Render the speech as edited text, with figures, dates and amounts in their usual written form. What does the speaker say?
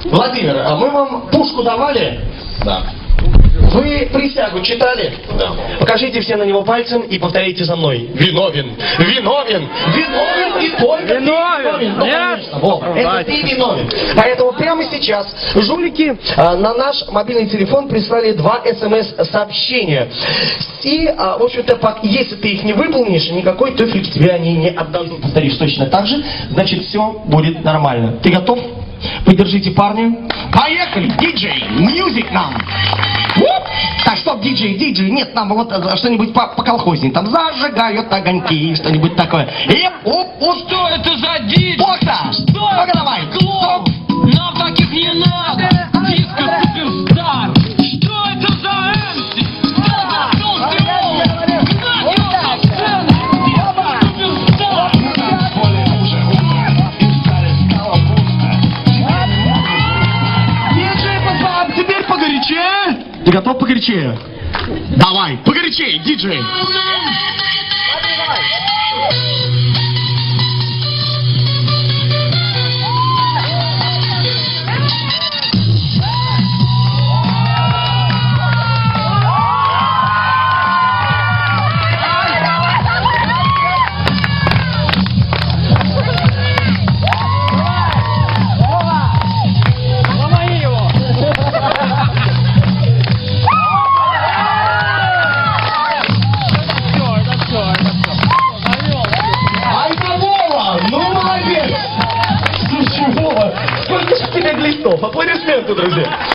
Владимир, а мы вам пушку давали? Да. Вы присягу читали? Да. Покажите все на него пальцем и повторите за мной. Виновен, виновен, виновен и только виновен. ты виновен. Ну, Нет? конечно, вот, это ты виновен. Поэтому прямо сейчас жулики на наш мобильный телефон прислали 2 смс-сообщения. И, в общем-то, если ты их не выполнишь, никакой туфельки тебе они не отдадут. Повторишь точно так же, значит, все будет нормально. Ты готов? Поддержите парня. Поехали! Диджей! Мьюзик нам! Так, стоп, диджей, нет, нам вот что-нибудь по колхозней. Там зажигают огоньки, что-нибудь такое. Что это за дичь? Бокса! Что Ну-ка это? давай! Клоп! Нам таких не надо! Диско суперстар! Что это за эмси? Теперь погорячее! Ты готов погорячее? Давай, погорячее, диджей! Сколько же тебе глистов? Аплодисменты, друзья!